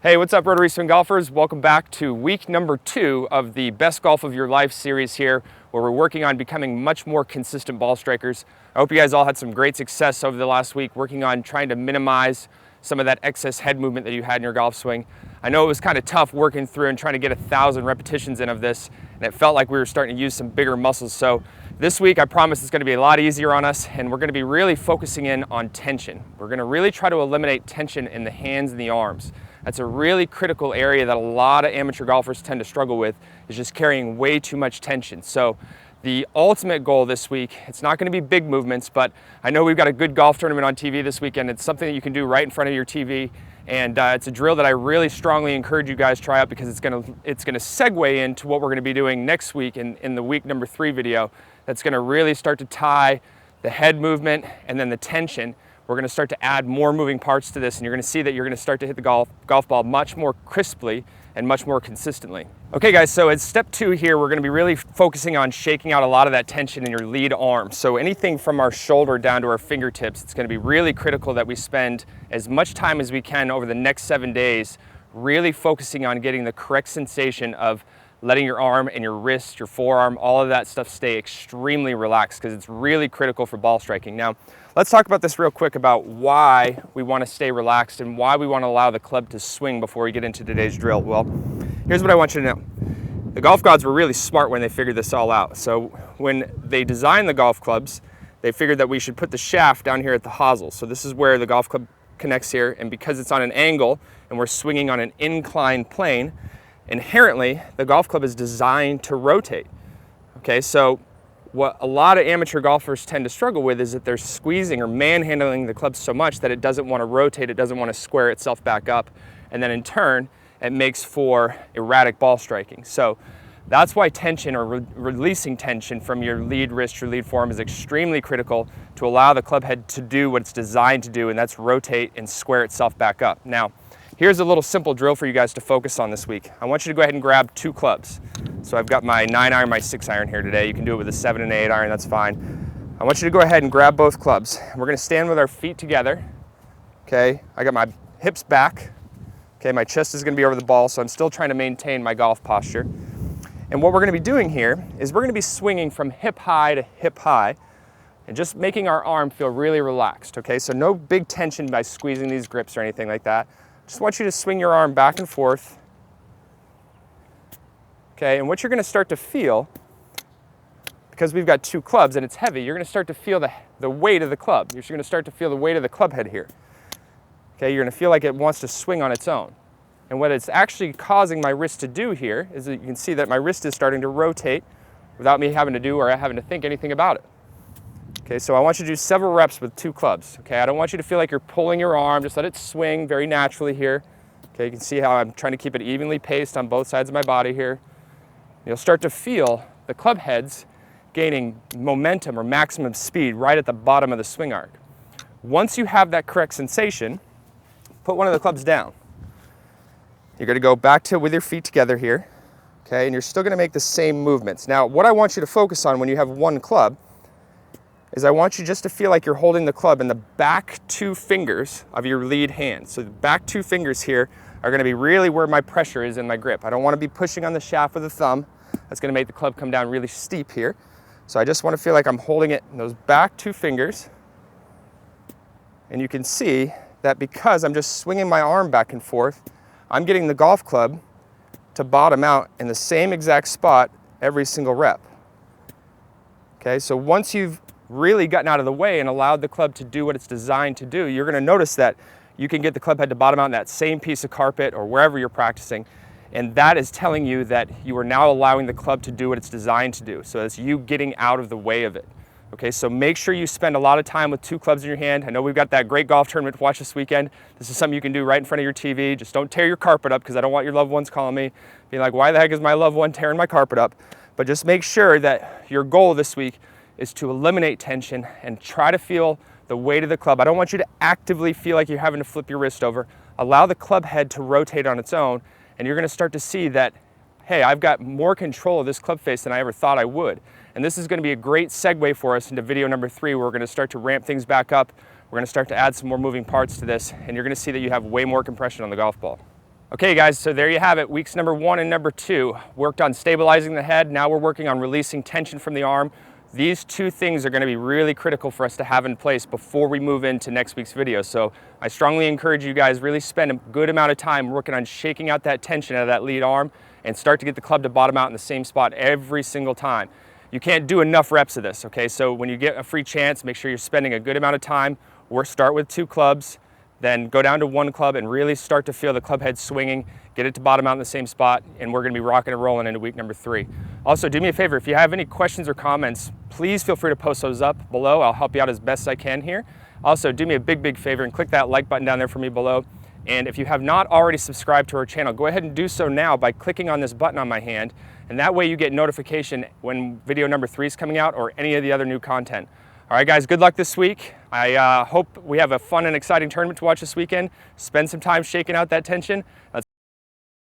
Hey, what's up, Rotary Swing golfers? Welcome back to week number 2 of the Best Golf of Your Life series here, where we're working on becoming much more consistent ball strikers. I hope you guys all had some great success over the last week working on trying to minimize some of that excess head movement that you had in your golf swing. I know it was kind of tough working through and trying to get 1,000 repetitions in of this, and it felt like we were starting to use some bigger muscles. So this week, I promise it's going to be a lot easier on us, and we're going to be really focusing in on tension. We're going to really try to eliminate tension in the hands and the arms. That's a really critical area that a lot of amateur golfers tend to struggle with, is just carrying way too much tension. So the ultimate goal this week, it's not going to be big movements, but I know we've got a good golf tournament on TV this weekend. It's something that you can do right in front of your TV, and it's a drill that I really strongly encourage you guys to try out, because it's going to segue into what we're going to be doing next week in the week number 3 video. That's going to really start to tie the head movement and then the tension. We're going to start to add more moving parts to this, and you're going to see that you're going to start to hit the golf ball much more crisply and much more consistently. Okay guys, so as step 2 here, we're going to be really focusing on shaking out a lot of that tension in your lead arm. So anything from our shoulder down to our fingertips, it's going to be really critical that we spend as much time as we can over the next 7 days really focusing on getting the correct sensation of letting your arm and your wrist, your forearm, all of that stuff stay extremely relaxed, because it's really critical for ball striking. Now, let's talk about this real quick about why we want to stay relaxed and why we want to allow the club to swing before we get into today's drill. Well, here's what I want you to know. The golf gods were really smart when they figured this all out. So when they designed the golf clubs, they figured that we should put the shaft down here at the hosel. So this is where the golf club connects here, and because it's on an angle and we're swinging on an inclined plane, inherently the golf club is designed to rotate. Okay, so what a lot of amateur golfers tend to struggle with is that they're squeezing or manhandling the club so much that it doesn't want to rotate, it doesn't want to square itself back up, and then in turn it makes for erratic ball striking. So that's why tension, or releasing tension from your lead wrist, your lead forearm, is extremely critical to allow the club head to do what it's designed to do, and that's rotate and square itself back up. Now, here's a little simple drill for you guys to focus on this week. I want you to go ahead and grab 2 clubs. So I've got my 9-iron, my 6-iron here today. You can do it with a 7 and 8 iron, that's fine. I want you to go ahead and grab both clubs. We're gonna stand with our feet together. Okay, I got my hips back. Okay, my chest is gonna be over the ball, so I'm still trying to maintain my golf posture. And what we're gonna be doing here is we're gonna be swinging from hip high to hip high, and just making our arm feel really relaxed, okay? So no big tension by squeezing these grips or anything like that. Just want you to swing your arm back and forth. Okay, and what you're going to start to feel, because we've got 2 clubs and it's heavy, you're going to start to feel the weight of the club. You're going to start to feel the weight of the club head here. Okay, you're going to feel like it wants to swing on its own. And what it's actually causing my wrist to do here is that you can see that my wrist is starting to rotate without me having to do or having to think anything about it. Okay, so I want you to do several reps with 2 clubs. Okay, I don't want you to feel like you're pulling your arm. Just let it swing very naturally here. Okay, you can see how I'm trying to keep it evenly paced on both sides of my body here. You'll start to feel the club heads gaining momentum or maximum speed right at the bottom of the swing arc. Once you have that correct sensation, put one of the clubs down. You're going to go back to with your feet together here. Okay, and you're still going to make the same movements. Now, what I want you to focus on when you have 1 club is I want you just to feel like you're holding the club in the back 2 fingers of your lead hand. So the back 2 fingers here are going to be really where my pressure is in my grip. I don't want to be pushing on the shaft with the thumb. That's going to make the club come down really steep here. So I just want to feel like I'm holding it in those back 2 fingers. And you can see that because I'm just swinging my arm back and forth, I'm getting the golf club to bottom out in the same exact spot every single rep. Okay, so once you've really gotten out of the way and allowed the club to do what it's designed to do, you're going to notice that you can get the club head to bottom out in that same piece of carpet or wherever you're practicing, and that is telling you that you are now allowing the club to do what it's designed to do. So it's you getting out of the way of it. Okay, so make sure you spend a lot of time with 2 clubs in your hand. I know we've got that great golf tournament to watch this weekend. This is something you can do right in front of your TV. Just don't tear your carpet up, because I don't want your loved ones calling me being like, why the heck is my loved one tearing my carpet up? But just make sure that your goal this week is to eliminate tension and try to feel the weight of the club. I don't want you to actively feel like you're having to flip your wrist over. Allow the club head to rotate on its own, and you're going to start to see that hey, I've got more control of this club face than I ever thought I would. And this is going to be a great segue for us into video number 3, where we're going to start to ramp things back up. We're going to start to add some more moving parts to this, and you're going to see that you have way more compression on the golf ball. Okay guys, so there you have it. Weeks number 1 and number 2 worked on stabilizing the head. Now we're working on releasing tension from the arm. These 2 things are going to be really critical for us to have in place before we move into next week's video. So I strongly encourage you guys really spend a good amount of time working on shaking out that tension out of that lead arm and start to get the club to bottom out in the same spot every single time. You can't do enough reps of this, okay? So when you get a free chance, make sure you're spending a good amount of time, or start with 2 clubs, then go down to 1 club and really start to feel the club head swinging, get it to bottom out in the same spot, and we're gonna be rocking and rolling into week number 3. Also, do me a favor, if you have any questions or comments, please feel free to post those up below. I'll help you out as best I can here. Also, do me a big favor and click that like button down there for me below. And if you have not already subscribed to our channel, go ahead and do so now by clicking on this button on my hand, and that way you get notification when video number 3 is coming out or any of the other new content. All right guys, good luck this week. I hope we have a fun and exciting tournament to watch this weekend. Spend some time shaking out that tension. Let's